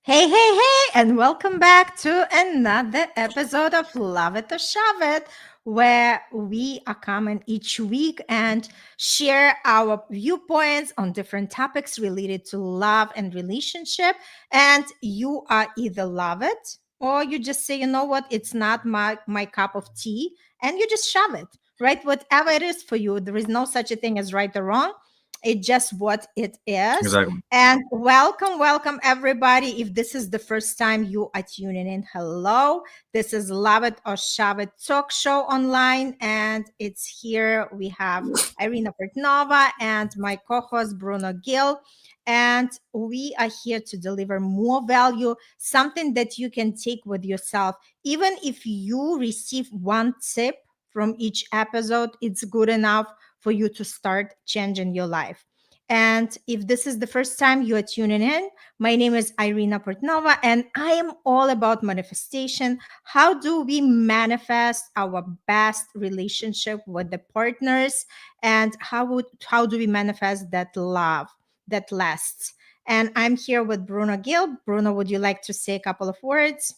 Hey, hey, hey, and welcome back to another episode of Love It or Shove It, where we are coming each week and share our viewpoints on different topics related to love and relationship. And you are either love it or you just say, you know what, it's not my cup of tea, and you just shove it, right? Whatever it is for you, there is no such a thing as right or wrong. It's just what it is. Exactly. And welcome, everybody. If this is the first time you are tuning in, hello. This is Love It or Shove It talk show online, and it's here. We have Irina Portnova and my co-host Bruno Gil, and we are here to deliver more value, something that you can take with yourself. Even if you receive one tip from each episode, it's good enough for you to start changing your life. And if this is the first time you are tuning in, my name is Irina Portnova, and I am all about manifestation. How do we manifest our best relationship with the partners, and how do we manifest that love that lasts? And I'm here with Bruno Gil. Bruno, would you like to say a couple of words?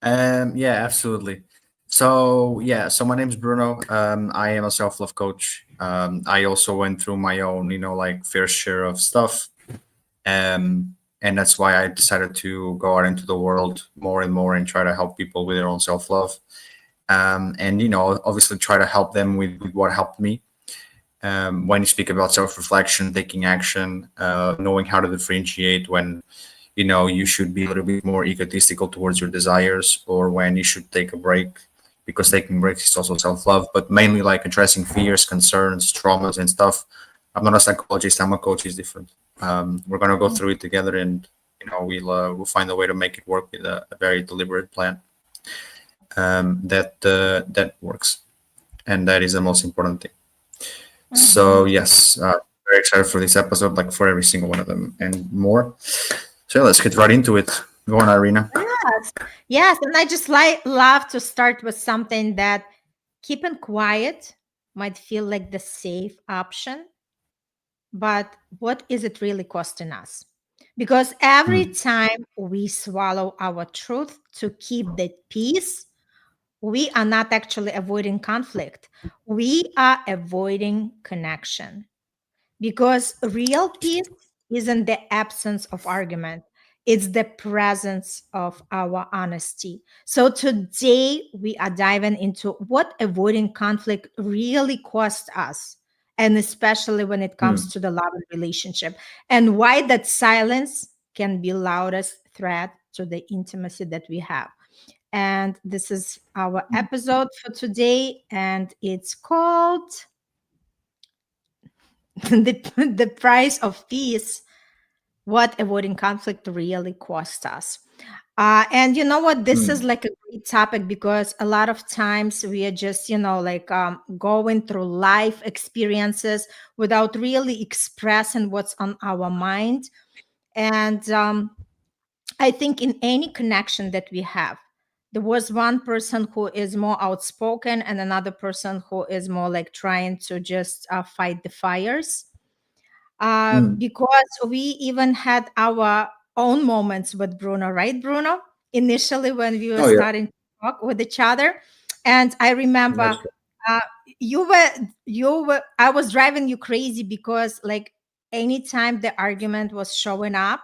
Yeah, absolutely. So my name's Bruno. I am a self-love coach. I also went through my own, like fair share of stuff. And that's why I decided to go out into the world more and more and try to help people with their own self-love. And obviously try to help them with what helped me. When you speak about self-reflection, taking action, knowing how to differentiate when you should be a little bit more egotistical towards your desires, or when you should take a break, because taking breaks is also self-love, but mainly like addressing fears, concerns, traumas and stuff. I'm not a psychologist, I'm a coach. Is different. We're going to go through it together, and we'll find a way to make it work with a very deliberate plan that works, and that is the most important thing. So Mhm. yes, very excited for this episode, like for every single one of them and more. So let's get right into it. Go on, Irina. Yes, yes, and I just love to start with something that keeping quiet might feel like the safe option, but what is it really costing us? Because every Hmm. time we swallow our truth to keep the peace, we are not actually avoiding conflict. We are avoiding connection. Because real peace isn't the absence of argument, it's the presence of our honesty. So today we are diving into what avoiding conflict really costs us, and especially when it comes Hmm. to the love and relationship, and why that silence can be loudest threat to the intimacy that we have. And this is our episode for today, and it's called the price of peace, what avoiding conflict really costs us. And you know what? This is Hmm. like a great topic because a lot of times we are just, like going through life experiences without really expressing what's on our mind. And I think in any connection that we have, there was one person who is more outspoken and another person who is more like trying to just fight the fires, Hmm. because we even had our own moments with Bruno, right, Bruno? Initially, when we were Oh yeah, starting to talk with each other, and I that's remember good. uh, you were. I was driving you crazy because, like, anytime the argument was showing up,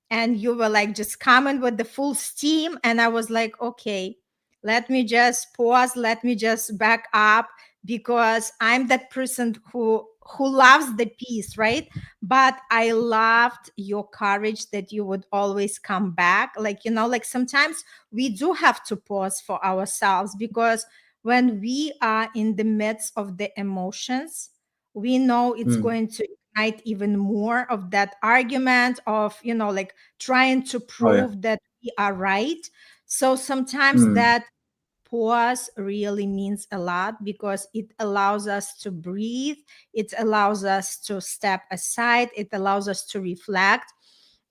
and you were like just coming with the full steam, and I was like, okay, let me just pause, let me just back up because I'm that person who loves the peace, right? But I loved your courage that you would always come back. Like, like sometimes we do have to pause for ourselves because when we are in the midst of the emotions, we know it's Hmm. going to ignite even more of that argument of, like trying to Oh yeah. prove that we are right. So sometimes Hmm. that pause really means a lot because it allows us to breathe, it allows us to step aside, it allows us to reflect.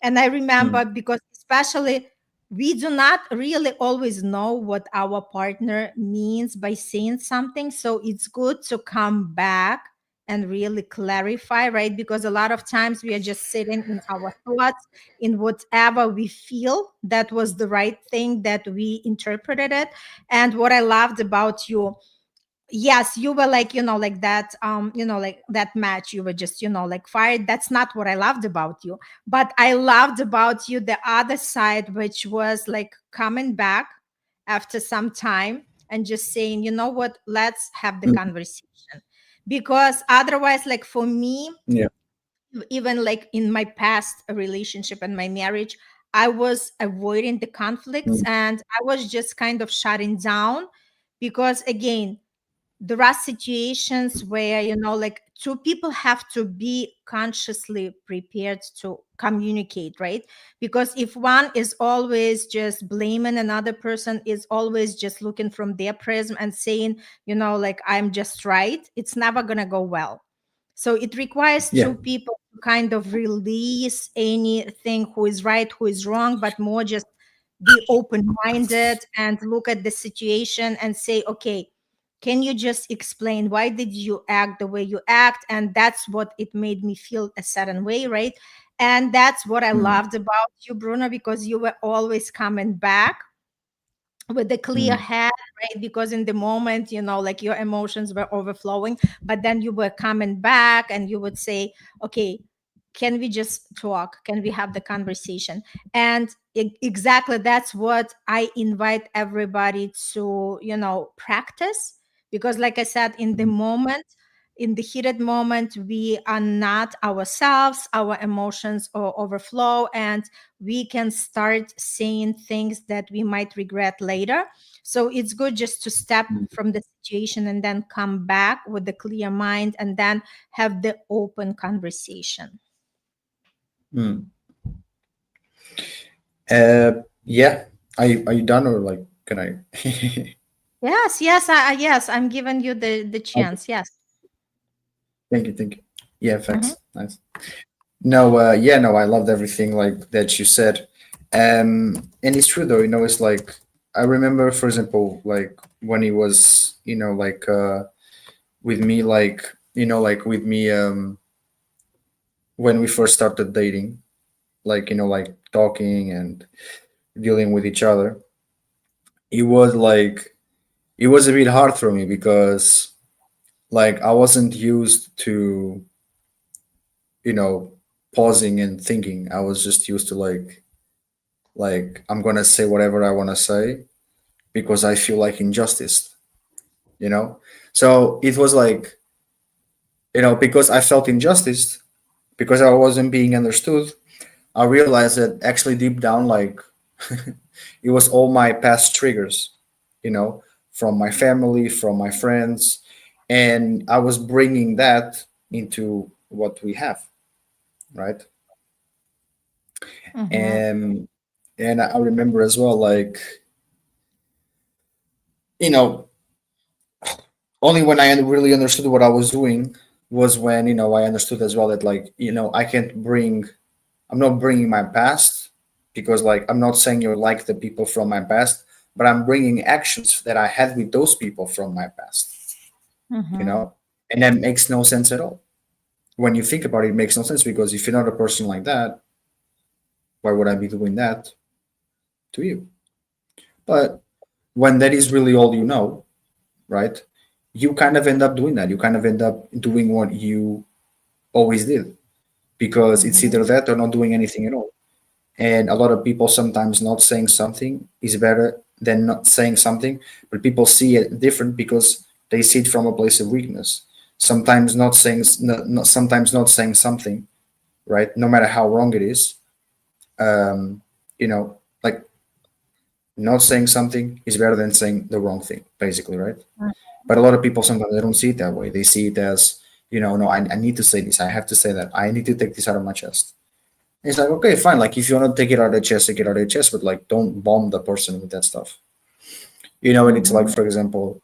And I Hmm. remember because, especially, we do not really always know what our partner means by saying something. So it's good to come back and really clarify, right? Because a lot of times we are just sitting in our thoughts, in whatever we feel that was the right thing that we interpreted it. And what I loved about you, yes, you were like, like that, like that match, you were just, like fired. That's not what I loved about you. But I loved about you the other side, which was like coming back after some time and just saying, you know what, let's have the Mm. conversation. Because otherwise, like for me, Yeah. even like in my past relationship and my marriage, I was avoiding the conflicts Mm. and I was just kind of shutting down. Because again, there are situations where, like two people have to be consciously prepared to communicate, right? Because if one is always just blaming another person, is always just looking from their prism and saying, like I'm just right, it's never going to go well. So it requires Yeah. two people to kind of release anything who is right, who is wrong, but more just be open minded and look at the situation and say, okay, can you just explain why did you act the way you act? And that's what it made me feel a certain way, right? And that's what I Mm. loved about you, Bruno, because you were always coming back with a clear Mm. head, right? Because in the moment, like your emotions were overflowing, but then you were coming back and you would say, okay, can we just talk? Can we have the conversation? And exactly that's what I invite everybody to, practice. Because, like I said, in the Mm. moment, in the heated moment, we are not ourselves, our emotions overflow, and we can start saying things that we might regret later. So it's good just to step Mm. from the situation and then come back with a clear mind and then have the open conversation. Mm. Yeah. Are you done, or like can I? Yes, yes, yes, I'm giving you the Okay. chance. Yes. Thank you. Thank you. Yeah. Mhm. Thanks. Nice. No. Yeah. No. I loved everything like that you said. And it's true though. It's like I remember, for example, like when he was, like with me, like like with me, when we first started dating, like like talking and dealing with each other. It was like it was a bit hard for me because like I wasn't used to you know pausing and thinking. I was just used to like I'm gonna say whatever I want to say because I feel like injustice, you know. So it was like because I felt injustice because I wasn't being understood. I realized that actually deep down, like it was all my past triggers, you know, from my family, from my friends, and I was bringing that into what we have, right? Mhm. And I remember as well, like you know, only when I really understood what I was doing was when I understood as well that like I can't bring, I'm not bringing my past because like I'm not saying you're like the people from my past, but I'm bringing actions that I had with those people from my past, Mhm. and that makes no sense at all. When you think about it, it makes no sense because if you're not a person like that, why would I be doing that to you? But when that is really all right? You kind of end up doing that. You kind of end up doing what you always did because it's Mhm. either that or not doing anything at all. And a lot of people sometimes not saying something is better than not saying something, but people see it different because they see it from a place of weakness. Sometimes sometimes not saying something, right? No matter how wrong it is, like not saying something is better than saying the wrong thing, basically, right? But a lot of people sometimes they don't see it that way. They see it as, no, I need to say this. I have to say that. I need to take this out of my chest. And it's like, okay, fine. Like if you want to take it out of the chest, take it out of the chest, but like don't bomb the person with that stuff. And it's like, Mhm. for example,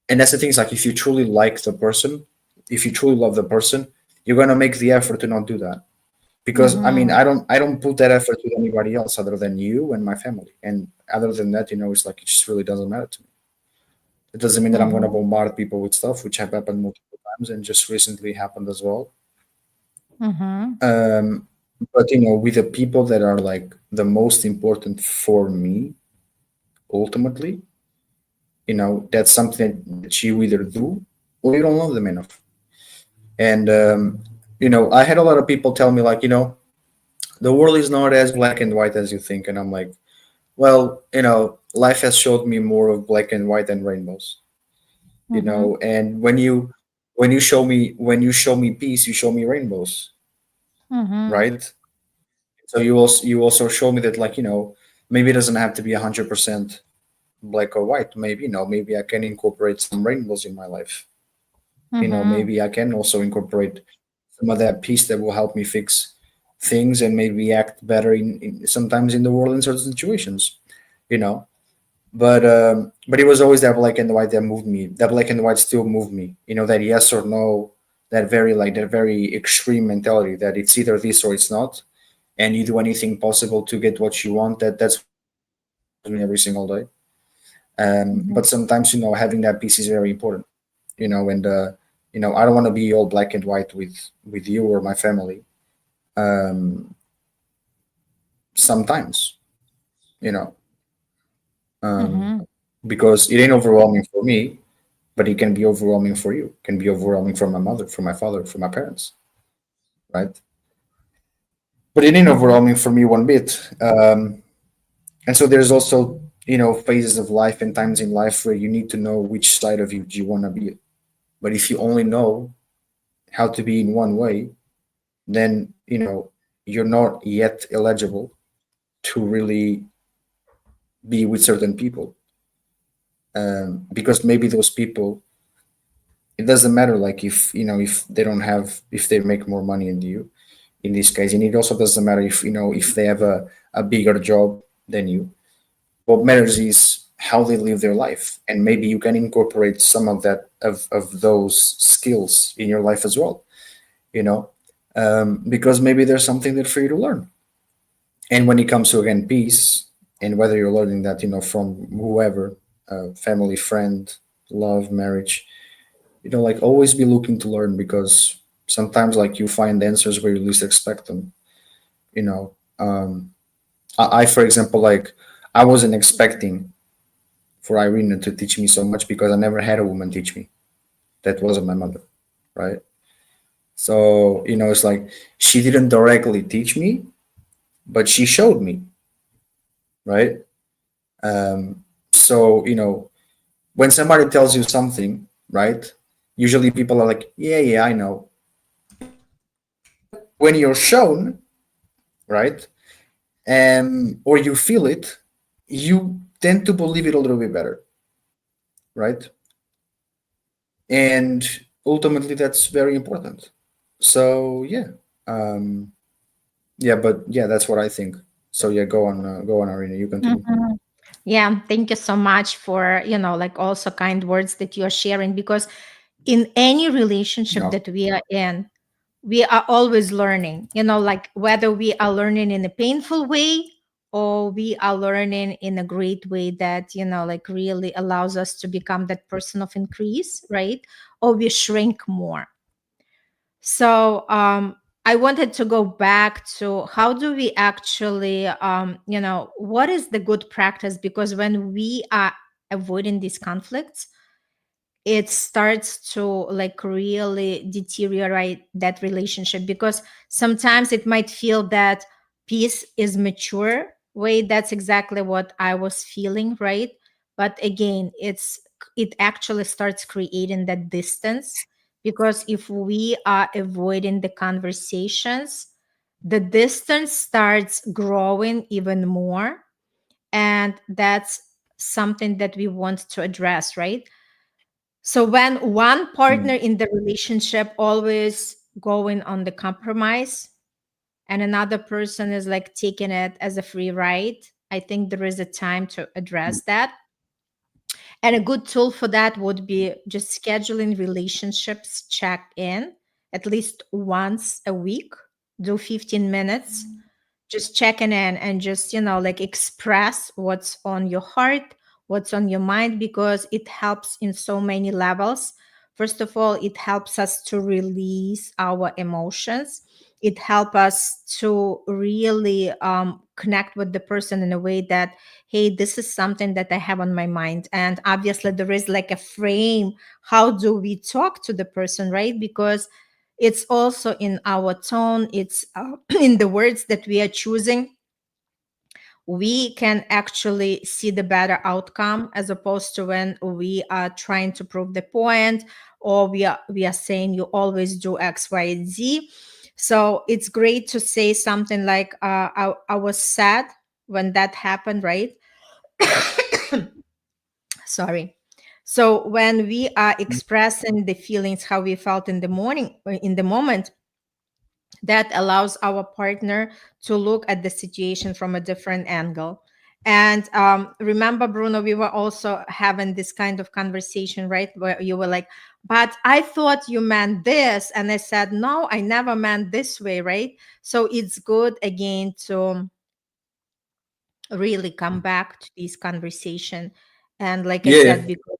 and that's the thing is like if you truly like the person, if you truly love the person, you're gonna make the effort to not do that. Because I mean, Mhm. I don't put that effort with anybody else other than you and my family. And other than that, it's like it just really doesn't matter to me. It doesn't mean that I'm going to Mm-hmm. bombard people with stuff, which have happened multiple times and just recently happened as well. Mm-hmm. Um, but with the people that are like the most important for me, ultimately, that's something that you either do or you don't know them enough. And I had a lot of people tell me like, the world is not as black and white as you think, and I'm like, well, life has showed me more of black and white than rainbows. Mm-hmm. And when you show me peace, you show me rainbows, Mm-hmm. right? So you also show me that, like, maybe it doesn't have to be 100% black or white. Maybe, maybe I can incorporate some rainbows in my life. Mm-hmm. Maybe I can also incorporate some of that peace that will help me fix things and maybe act better in sometimes in the world in certain situations. you know but it was always that black and white that moved me. That black and white still moved me. That yes or no, that very extreme mentality that it's either this or it's not, and you do anything possible to get what you want. That's what moves me every single day. But sometimes, having that peace is very important. And I don't want to be all black and white with you or my family. um Sometimes, you know um Mm-hmm. because it ain't overwhelming for me, but it can be overwhelming for you. It can be overwhelming for my mother, for my father, for my parents, right? But it ain't Mm-hmm. overwhelming for me one bit. And so there's also, phases of life and times in life where you need to know which side of you do you want to be. But if you only know how to be in one way, then you're not yet eligible to really be with certain people, because maybe those people, it doesn't matter, like, if they don't have, if they make more money than you in this case. And it also doesn't matter if they have a bigger job than you. What matters is how they live their life, and maybe you can incorporate some of that, of those skills in your life as well. Because maybe there's something there for you to learn. And when it comes to, again, peace, and whether you're learning that from whoever, family, friend, love, marriage, like, always be looking to learn, because sometimes, like, you find answers where you least expect them. you know I, for example, like, I wasn't expecting for Irina to teach me so much, because I never had a woman teach me that wasn't my mother, right? So, it's like, she didn't directly teach me, but she showed me, right? So, when somebody tells you something, right? Usually people are like, yeah, yeah, I know. When you're shown, right, or you feel it, you tend to believe it a little bit better, right? And ultimately, that's very important. So yeah, um, yeah, but yeah, that's what I think. So yeah, go on, Arena. You continue. Mm-hmm. Yeah, thank you so much for, like also kind words that you're sharing, because in any relationship No. that we are in, we are always learning, like whether we are learning in a painful way or we are learning in a great way that, like really allows us to become that person of increase, right? Or we shrink more. So I wanted to go back to how do we actually, what is the good practice? Because when we are avoiding these conflicts, it starts to like really deteriorate that relationship, because sometimes it might feel that peace is mature way. That's exactly what I was feeling, right? But again, it actually starts creating that distance, because if we are avoiding the conversations, the distance starts growing even more. And that's something that we want to address, right? So when one partner Mm. in the relationship always going on the compromise and another person is like taking it as a free ride, I think there is a time to address that. And a good tool for that would be just scheduling relationships check in at least once a week. Do 15 minutes, just checking in and just, like express what's on your heart, what's on your mind, because it helps in so many levels. First of all, it helps us to release our emotions. It helps us to really connect with the person in a way that, hey, this is something that I have on my mind. And obviously, there is like a frame. How do we talk to the person, right? Because it's also in our tone, it's in the words that we are choosing. We can actually see the better outcome, as opposed to when we are trying to prove the point, or we are saying you always do X, Y, and Z. So it's great to say something like, I was sad when that happened, right? Sorry. So when we are expressing the feelings, how we felt in the morning, in the moment, that allows our partner to look at the situation from a different angle. And remember, Bruno, we were also having this kind of conversation, right? Where you were like, but I thought you meant this. And I said, no, I never meant this way, right? So it's good again to really come back to this conversation. And like I Yeah. said, because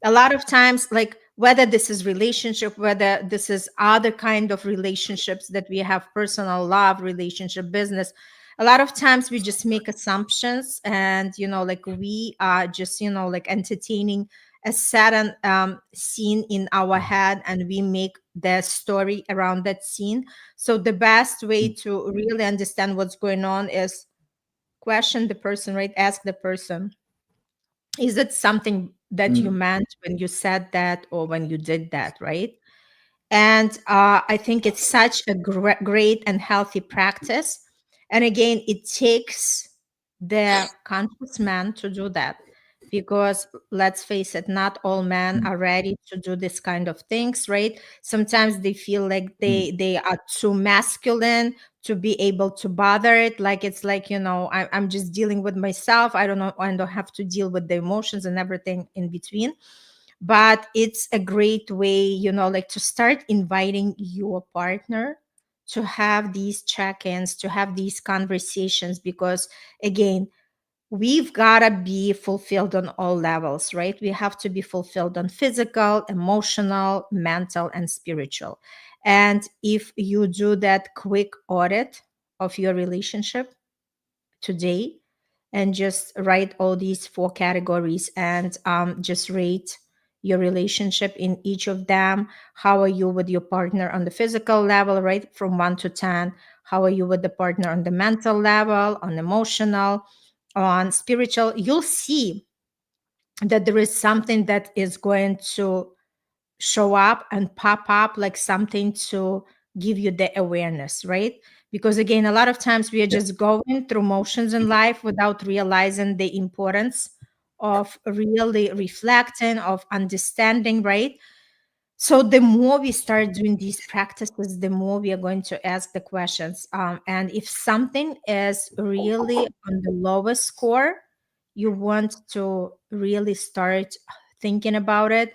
a lot of times, like whether this is relationship, whether this is other kind of relationships that we have, personal love relationship, business, a lot of times we just make assumptions, and like we are just like entertaining a certain scene in our head, and we make the story around that scene. So the best way to really understand what's going on is question the person, right? Ask the person, is it something that you Mm, meant when you said that or when you did that, right? And I think it's such a great and healthy practice. And again, it takes the conscious man to do that, because let's face it, not all men mm, are ready to do this kind of things, right? Sometimes they feel like mm, they are too masculine to be able to bother it. Like it's like, I'm just dealing with myself. I don't know. I don't have to deal with the emotions and everything in between. But it's a great way, like to start inviting your partner to have these check-ins, to have these conversations, because again, we've got to be fulfilled on all levels, right? We have to be fulfilled on physical, emotional, mental, and spiritual. And if you do that quick audit of your relationship today, and just write all these four categories, and just rate your relationship in each of them. How are you with your partner on the physical level, right? From 1 to 10. How are you with the partner on the mental level, on emotional, on spiritual? You'll see that there is something that is going to show up and pop up, like something to give you the awareness, right? Because again, a lot of times we are yeah. just going through motions in life without realizing the importance of really reflecting, of understanding, right? So the more we start doing these practices, the more we are going to ask the questions. And if something is really on the lowest score, you want to really start thinking about it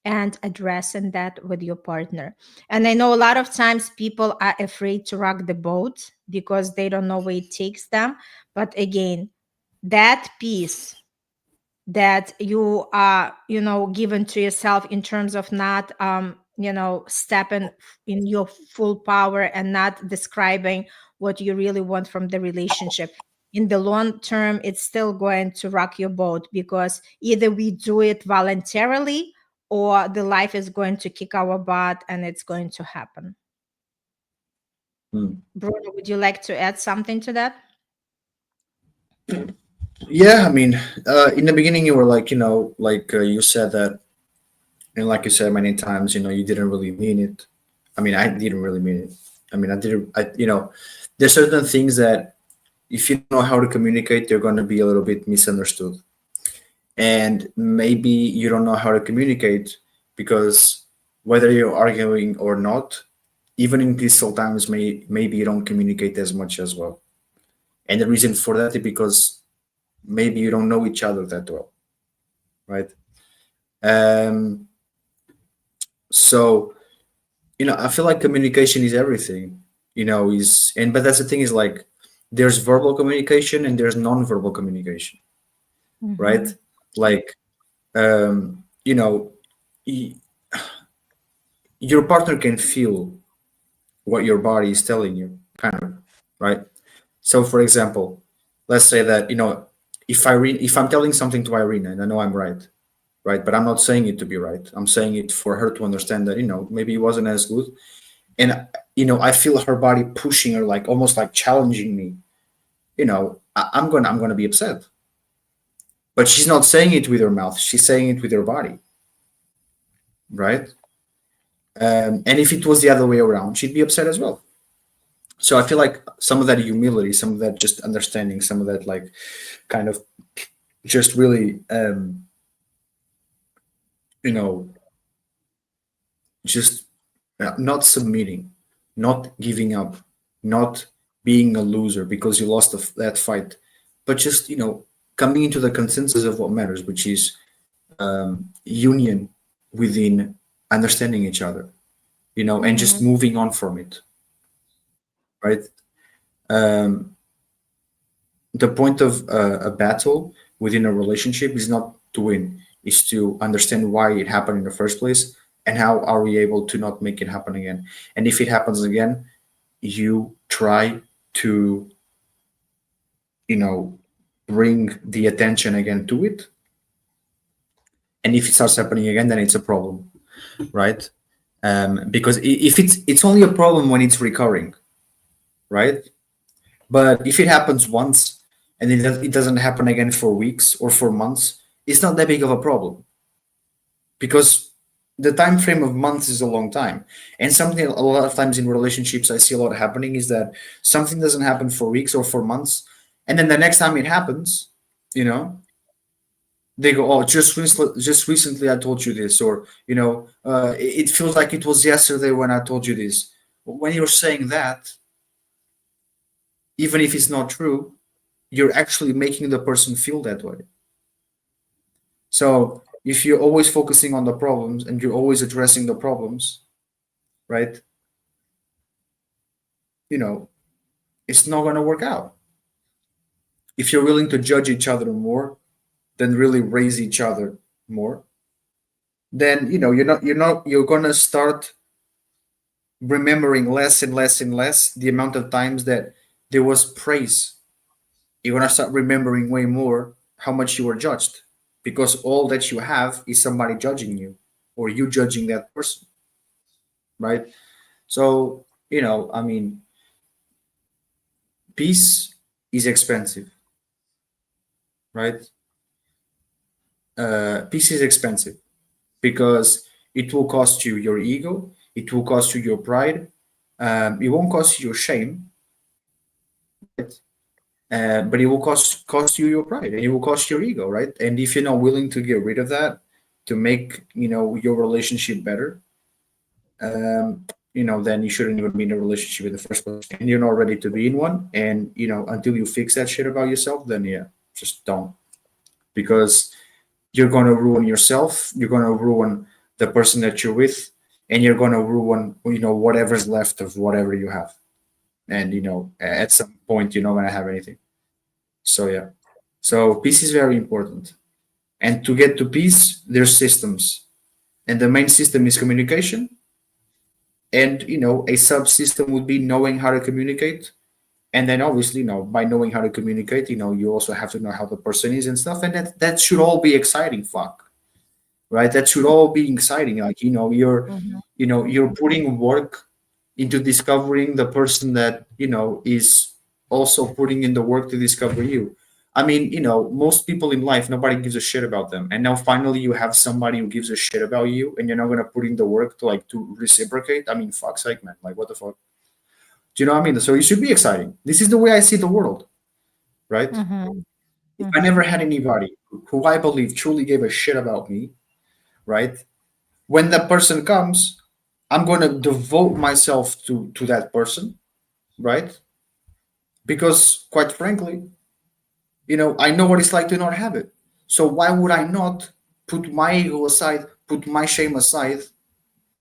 and addressing that with your partner. And I know a lot of times people are afraid to rock the boat because they don't know where it takes them. But again, that piece that you are given to yourself, in terms of not stepping in your full power and not describing what you really want from the relationship, in the long term it's still going to rock your boat, because either we do it voluntarily, or the life is going to kick our butt and it's going to happen. mm. Bruno, would you like to add something to that? Yeah, I mean, in the beginning, you were like, you said that, and like you said many times, you didn't really mean it. I mean, I didn't really mean it. I mean, I didn't, there's certain things that if you don't know how to communicate, they're going to be a little bit misunderstood. And maybe you don't know how to communicate because whether you're arguing or not, even in peaceful times, maybe you don't communicate as much as well. And the reason for that is because maybe you don't know each other that well, right? Um, so I feel like communication is everything. But that's the thing is like there's verbal communication and there's non-verbal communication, Mm-hmm. right? Like, you know, y- your partner can feel what your body is telling you, kind of, right? So, for example, let's say that, if I'm telling something to Irina and I know I'm right, but I'm not saying it to be right. I'm saying it for her to understand that, maybe it wasn't as good, and I feel her body pushing her, like almost like challenging me. I'm gonna be upset, but she's not saying it with her mouth. She's saying it with her body, right? And if it was the other way around, she'd be upset as well. So I feel like some of that humility, some of that just understanding, some of that like kind of just really, you know, just not submitting, not giving up, not being a loser because you lost that fight, but just coming into the consensus of what matters, which is union within understanding each other, and just Mm-hmm. moving on from it, right? Um, the point of a battle within a relationship is not to win, is to understand why it happened in the first place and how are we able to not make it happen again. And if it happens again, you try to, you know, bring the attention again to it. And if it starts happening again, then it's a problem, right? Because if it's only a problem when it's recurring, right? But if it happens once and it doesn't happen again for weeks or for months, it's not that big of a problem, because the time frame of months is a long time. And something a lot of times in relationships I see a lot happening is that something doesn't happen for weeks or for months, and then the next time it happens, you know, they go, "Oh, just recently I told you this," or it feels like it was yesterday when I told you this. When you're saying that, even if it's not true, you're actually making the person feel that way. So if you're always focusing on the problems and you're always addressing the problems, right? You know, it's not going to work out. If you're willing to judge each other more than really raise each other more, then you're going to start remembering less and less and less the amount of times that there was praise. You're going to start remembering way more how much you were judged, because all that you have is somebody judging you or you judging that person, right? So, I mean, peace is expensive, right? Peace is expensive because it will cost you your ego, it will cost you your pride, it won't cost you your shame, right? But it will cost you your pride and it will cost your ego, right? And if you're not willing to get rid of that to make your relationship better, then you shouldn't even be in a relationship in the first place. And you're not ready to be in one. And until you fix that shit about yourself, then yeah, just don't, because you're gonna ruin yourself. You're gonna ruin the person that you're with, and you're gonna ruin whatever's left of whatever you have. And at some point, you're not gonna have anything. So yeah. So peace is very important. And to get to peace, there's systems. And the main system is communication. And a subsystem would be knowing how to communicate. And then obviously, by knowing how to communicate, you also have to know how the person is and stuff. And that should all be exciting, fuck. Right? That should all be exciting. Like, Mm-hmm. you're putting work into discovering the person that, is also putting in the work to discover you. I mean, most people in life, nobody gives a shit about them. And now finally you have somebody who gives a shit about you, and you're not gonna put in the work to reciprocate. I mean, fuck's sake, man. Like, what the fuck? Do you know what I mean? So it should be exciting. This is the way I see the world, right? Mm-hmm. If I Mm-hmm. never had anybody who I believe truly gave a shit about me, right? When that person comes, I'm going to devote myself to that person, right? Because quite frankly, I know what it's like to not have it. So why would I not put my ego aside, put my shame aside,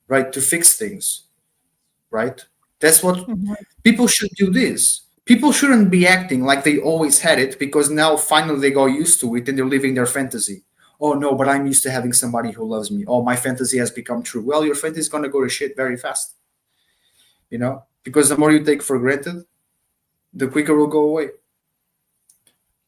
right, to fix things, right? That's what Mm-hmm. people should do. This people shouldn't be acting like they always had it because now finally they got used to it and they're living their fantasy. Oh no, but I'm used to having somebody who loves me. Oh, my fantasy has become true. Well, your fantasy is gonna go to shit very fast, because the more you take for granted, the quicker it will go away,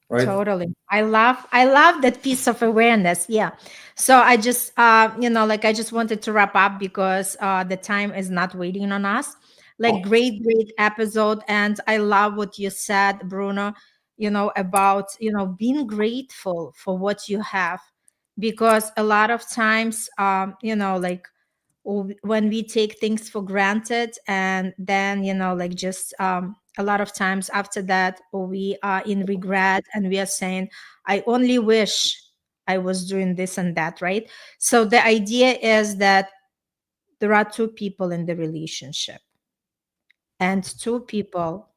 right? Totally. I love that piece of awareness. Yeah. So I just like I just wanted to wrap up because the time is not waiting on us. Like Oh, great episode. And I love what you said, Bruno, about being grateful for what you have. Because a lot of times like when we take things for granted, and then like just a lot of times after that we are in regret and we are saying, I only wish I was doing this and that, right? So the idea is that there are two people in the relationship, and two people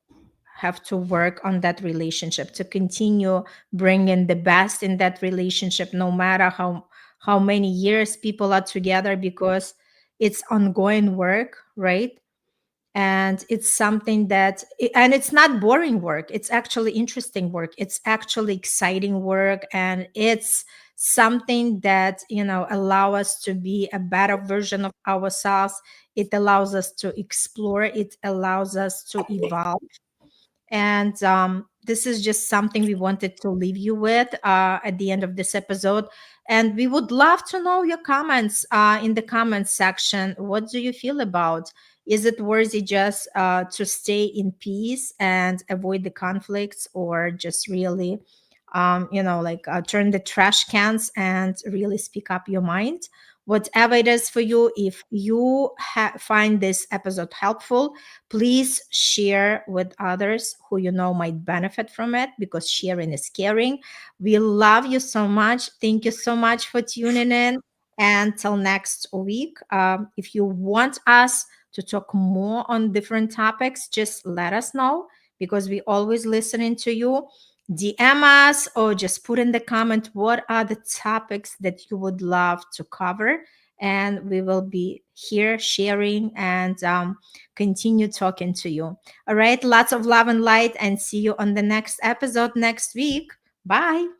have to work on that relationship to continue bringing the best in that relationship, no matter how many years people are together, because it's ongoing work, right? And it's something that, and it's not boring work, it's actually interesting work, it's actually exciting work, and it's something that allow us to be a better version of ourselves. It allows us to explore, it allows us to evolve. And this is just something we wanted to leave you with at the end of this episode. And we would love to know your comments in the comments section. What do you feel about? Is it worthy just to stay in peace and avoid the conflicts, or just really, turn the trash cans and really speak up your mind? Whatever it is for you, if you find this episode helpful, please share with others who might benefit from it, because sharing is caring. We love you so much. Thank you so much for tuning in. And till next week, if you want us to talk more on different topics, just let us know, because we always listening to you. DM us or just put in the comment what are the topics that you would love to cover, and we will be here sharing and continue talking to you. All right. Lots of love and light, and see you on the next episode next week. Bye.